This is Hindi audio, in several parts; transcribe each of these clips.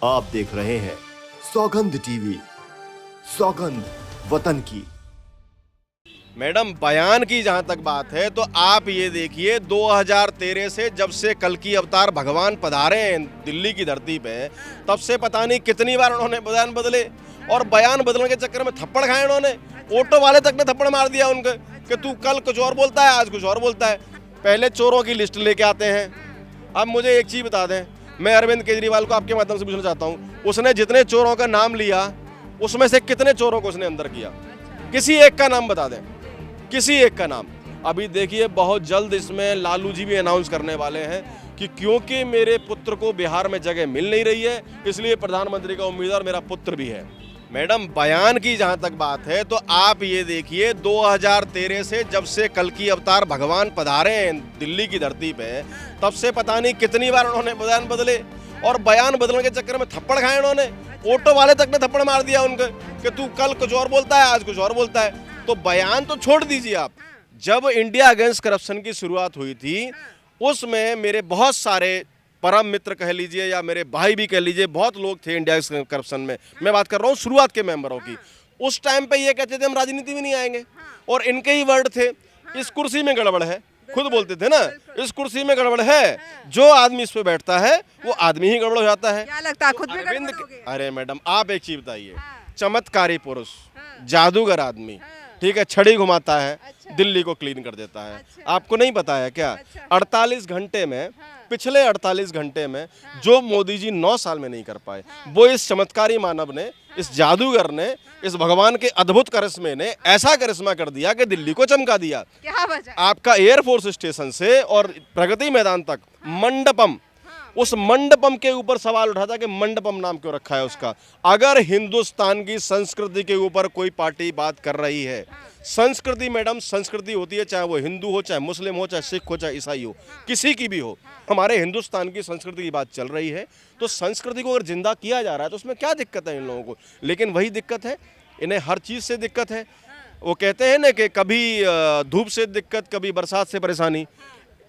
आप देख रहे हैं सौगंध टीवी, सौगंध वतन की। मैडम, बयान की जहां तक बात है तो आप ये देखिए 2013 से जब से कल की अवतार भगवान पधारे हैं दिल्ली की धरती पे, तब से पता नहीं कितनी बार उन्होंने बयान बदले और बयान बदलने के चक्कर में थप्पड़ खाए उन्होंने। ऑटो वाले तक ने थप्पड़ मार दिया उनके कि तू कल कुछ और बोलता है, आज कुछ और बोलता है। पहले चोरों की लिस्ट लेके आते हैं। अब मुझे एक चीज़ बता दें, मैं अरविंद केजरीवाल को आपके माध्यम से पूछना चाहता हूँ, उसने जितने चोरों का नाम लिया उसमें से कितने चोरों को उसने अंदर किया? किसी एक का नाम बता दें, किसी एक का नाम। अभी देखिए बहुत जल्द इसमें लालू जी भी अनाउंस करने वाले हैं कि क्योंकि मेरे पुत्र को बिहार में जगह मिल नहीं रही है, इसलिए प्रधानमंत्री का उम्मीदवार मेरा पुत्र भी है। मैडम, बयान की जहां तक बात है तो आप ये देखिए 2013 से जब से कल की अवतार भगवान पधारे हैं दिल्ली की धरती पे, तब से पता नहीं कितनी बार उन्होंने बयान बदले और बयान बदलने के चक्कर में थप्पड़ खाए उन्होंने। ऑटो वाले तक ने थप्पड़ मार दिया उनके कि तू कल कुछ और बोलता है, आज कुछ और बोलता है। तो बयान तो छोड़ दीजिए आप, जब इंडिया अगेंस्ट करप्शन की शुरुआत हुई थी उसमें मेरे बहुत सारे परम मित्र कह लीजिए या मेरे भाई भी कह लीजिए, बहुत लोग थे इंडिया अगेंस्ट करप्शन में। मैं बात कर रहा हूँ शुरुआत के मेंबरों की। उस टाइम पे ये कहते थे हम राजनीति में नहीं आएंगे, और इनके ही वर्ड थे, इस कुर्सी में गड़बड़ है। खुद बोलते थे ना, इस कुर्सी में गड़बड़ है, जो आदमी इस पे बैठता है वो आदमी ही गड़बड़ हो जाता है। क्या लगता है खुद में अरविंद गड़बड़ हो गई? अरे मैडम, आप एक चीज बताइए, चमत्कारी पुरुष, जादूगर आदमी, ठीक है, छड़ी घुमाता है, दिल्ली को क्लीन कर देता है। आपको नहीं पता है क्या? 48 घंटे में, पिछले 48 घंटे में जो मोदी जी 9 साल में नहीं कर पाए, वो इस चमत्कारी मानव ने, इस जादूगर ने, इस भगवान के अद्भुत करिश्मे ने ऐसा करिश्मा कर दिया कि दिल्ली को चमका दिया। क्या वजह? आपका एयरफोर्स स्टेशन से और प्रगति मैदान तक मंडपम, उस मंडपम के ऊपर सवाल उठा था कि मंडपम नाम क्यों रखा है उसका। अगर हिंदुस्तान की संस्कृति के ऊपर कोई पार्टी बात कर रही है, संस्कृति मैडम संस्कृति होती है, चाहे वो हिंदू हो, चाहे मुस्लिम हो, चाहे सिख हो, चाहे ईसाई हो, किसी की भी हो। हमारे हिंदुस्तान की संस्कृति की बात चल रही है, तो संस्कृति को अगर जिंदा किया जा रहा है तो उसमें क्या दिक्कत है इन लोगों को? लेकिन वही दिक्कत है, इन्हें हर चीज़ से दिक्कत है। वो कहते हैं ना कि कभी धूप से दिक्कत, कभी बरसात से परेशानी,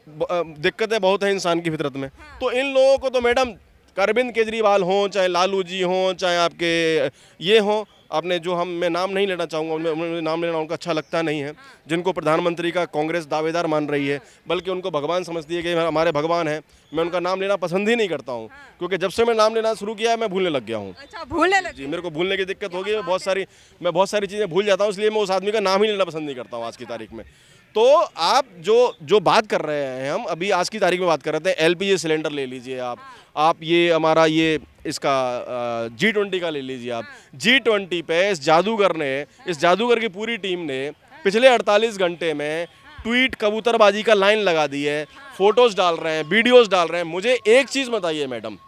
दिक्कतें बहुत है इंसान की फितरत में। तो इन लोगों को तो मैडम, अरविंद केजरीवाल हों, चाहे लालू जी हों, चाहे आपके ये हों, आपने जो मैं नाम नहीं लेना चाहूँगा, उनमें नाम लेना उनका अच्छा लगता नहीं है, जिनको प्रधानमंत्री का कांग्रेस दावेदार मान रही है, बल्कि उनको भगवान समझती है कि हमारे भगवान हैं। मैं उनका नाम लेना पसंद ही नहीं करता हूँ, क्योंकि जब से मैं नाम लेना शुरू किया है मैं भूलने लग गया हूँ। अच्छा, भूलने लगे? जी, मेरे को भूलने की दिक्कत हो गई है, मैं बहुत सारी चीज़ें भूल जाता हूँ, इसलिए मैं उस आदमी का नाम ही लेना पसंद नहीं करता हूँ आज की तारीख में। तो आप जो बात कर रहे हैं, हम अभी आज की तारीख में बात कर रहे थे, एलपीजी सिलेंडर ले लीजिए आप ये हमारा ये इसका G20 का ले लीजिए आप। G20 पे इस जादूगर की पूरी टीम ने पिछले 48 घंटे में ट्वीट कबूतरबाजी का लाइन लगा दी है, फोटोज डाल रहे हैं, वीडियोस डाल रहे हैं। मुझे एक चीज़ बताइए मैडम,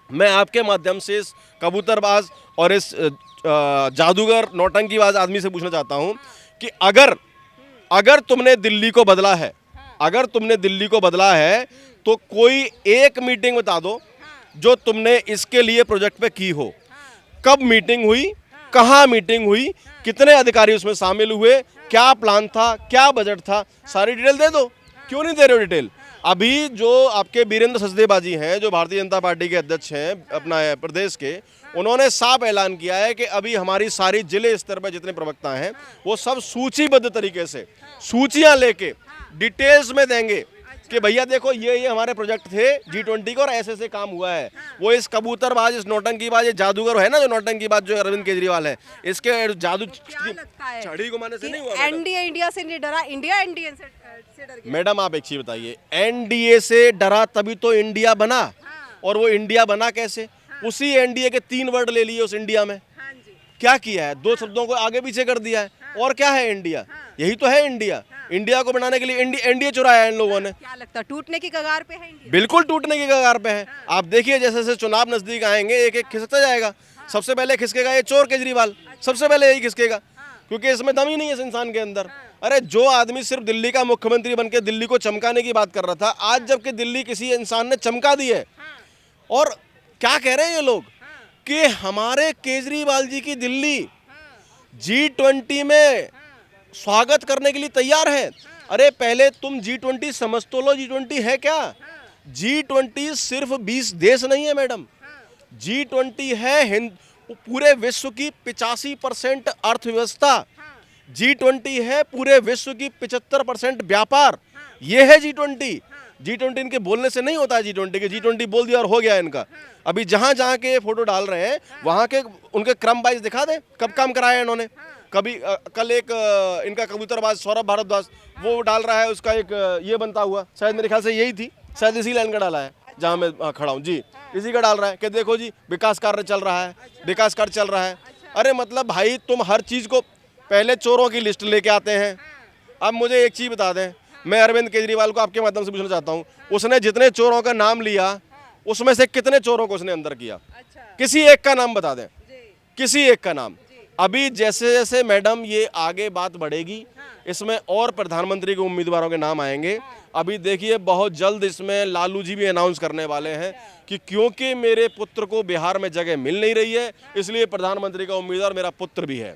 मैं आपके माध्यम से इस कबूतरबाज और इस जादूगर नौटंकीबाज आदमी से पूछना चाहता हूँ कि अगर तुमने दिल्ली को बदला है, अगर तुमने दिल्ली को बदला है तो कोई एक मीटिंग बता दो जो तुमने इसके लिए प्रोजेक्ट पे की हो। कब मीटिंग हुई, कहाँ मीटिंग हुई, कितने अधिकारी उसमें शामिल हुए, क्या प्लान था, क्या बजट था, सारी डिटेल दे दो। क्यों नहीं दे रहे हो डिटेल? अभी जो आपके वीरेंद्र सचदेवा जी हैं, जो भारतीय जनता पार्टी के अध्यक्ष हैं अपना प्रदेश के, उन्होंने साफ ऐलान किया है कि अभी हमारी सारी जिले स्तर पर जितने प्रवक्ता हैं वो सब सूचीबद्ध तरीके से सूचियां लेके डिटेल्स में देंगे कि भैया देखो ये हमारे प्रोजेक्ट थे G20 को और ऐसे ऐसे काम हुआ है। वो इस कबूतरबाज, इस नौटंकीबाज, ये जादूगर है ना जो नौटंकीबाज, जो अरविंद केजरीवाल है, इसके जादू छड़ी घुमाने से नहीं हुआ। एनडीए इंडिया से नहीं डरा, इंडिया एनडीए से डर गया। मैडम आप एक चीज बताइए, एनडीए से डरा तभी तो इंडिया बना, और वो इंडिया बना कैसे? उसी एनडीए के 3 वर्ड ले लिए उस इंडिया में। क्या किया है? 2 शब्दों को आगे पीछे कर दिया है। और क्या है इंडिया? यही तो है इंडिया। इंडिया को बनाने के लिए एनडीए चुराया है इन लोगों ने। क्या लगता है टूटने की कगार पे है इंडिया? बिल्कुल टूटने की कगार पे है। आप देखिए जैसे जैसे चुनाव नजदीक आएंगे एक एक खिसकता जाएगा। सबसे पहले खिसकेगा ये चोर केजरीवाल, सबसे पहले यही खिसकेगा, क्योंकि इसमें दम ही नहीं है इस इंसान के अंदर। अरे जो आदमी सिर्फ दिल्ली का मुख्यमंत्री बनकर दिल्ली को चमकाने की बात कर रहा था, आज जबकि दिल्ली किसी इंसान ने चमका दी है। और क्या कह रहे हैं ये लोग कि हमारे केजरीवाल जी की दिल्ली G20 में स्वागत करने के लिए तैयार है। अरे पहले तुम G20 समझ तो लो, G20 है क्या? G20 सिर्फ 20 देश नहीं है मैडम, G20 है पूरे विश्व की 85% अर्थव्यवस्था। G20 है पूरे विश्व की 75% व्यापार। ये है G20। G20 इनके बोलने से नहीं होता है G20 के। G20 बोल दिया और हो गया इनका। अभी जहां जहां के फोटो डाल रहे हैं वहां के उनके क्रम वाइज दिखा दे कब काम कराया इन्होंने। कभी कल एक इनका कबूतरबाज सौरभ भारद्वाज वो डाल रहा है, उसका एक ये बनता हुआ, शायद मेरे ख्याल से यही थी, शायद इसी लाइन का डाला है जहां मैं खड़ा हूँ जी, इसी का डाल रहा है कि देखो जी विकास कार्य चल रहा है, विकास कार्य चल रहा है। अरे मतलब भाई तुम हर चीज को पहले चोरों की लिस्ट लेके आते हैं। अब मुझे एक चीज बता दें, मैं अरविंद केजरीवाल को आपके माध्यम से पूछना चाहता हूँ, उसने जितने चोरों का नाम लिया उसमें से कितने चोरों को उसने अंदर किया? किसी एक का नाम बता दें, किसी एक का नाम। अभी जैसे जैसे मैडम ये आगे बात बढ़ेगी इसमें और प्रधानमंत्री के उम्मीदवारों के नाम आएंगे। अभी देखिए बहुत जल्द इसमें लालू जी भी अनाउंस करने वाले हैं कि क्योंकि मेरे पुत्र को बिहार में जगह मिल नहीं रही है इसलिए प्रधानमंत्री का उम्मीदवार मेरा पुत्र भी है।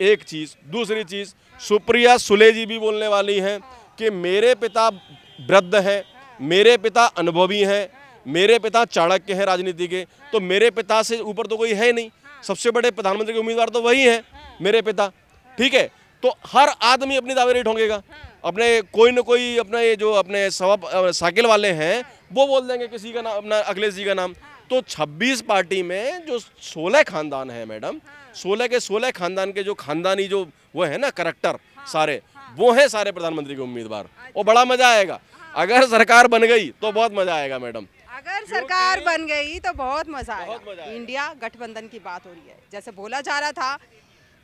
एक चीज, दूसरी चीज, सुप्रिया सुले जी भी बोलने वाली हैं कि मेरे पिता वृद्ध हैं, मेरे पिता अनुभवी हैं, मेरे पिता चाणक्य हैं राजनीति के, तो मेरे पिता से ऊपर तो कोई है नहीं, सबसे बड़े प्रधानमंत्री के उम्मीदवार तो वही हैं मेरे पिता। ठीक है, तो हर आदमी अपनी दावेदारी ठोंकेगा। अपने कोई न कोई अपना ये जो अपने साइकिल वाले हैं वो बोल देंगे किसी का नाम, अपना अखिलेश जी का नाम। तो 26 पार्टी में जो 16 खानदान है मैडम, 16 के 16 खानदान के जो खानदानी जो वो है ना करेक्टर सारे, वो हैं सारे प्रधानमंत्री के उम्मीदवार। और बड़ा मजा आएगा अगर सरकार बन गई तो बहुत मजा आएगा मैडम। अगर सरकार बन गई तो बहुत मजा आएगा। इंडिया गठबंधन की बात हो रही है, जैसे बोला जा रहा था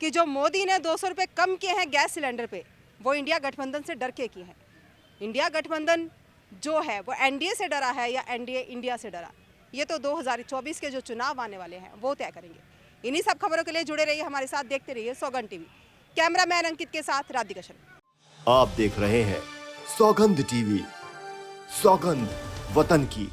कि जो मोदी ने 200 रुपए कम किए हैं गैस सिलेंडर पे, वो इंडिया गठबंधन से डर के किए हैं। इंडिया गठबंधन जो है वो एनडीए से डरा है या एनडीए इंडिया से डरा, ये तो 2024 के जो चुनाव आने वाले हैं वो तय करेंगे। इन्हीं सब खबरों के लिए जुड़े रहिए हमारे साथ, देखते रहिए सौगंध टीवी। कैमरामैन अंकित के साथ राधिका शर्मा। आप देख रहे हैं सौगंध टीवी। सौगंध वतन की।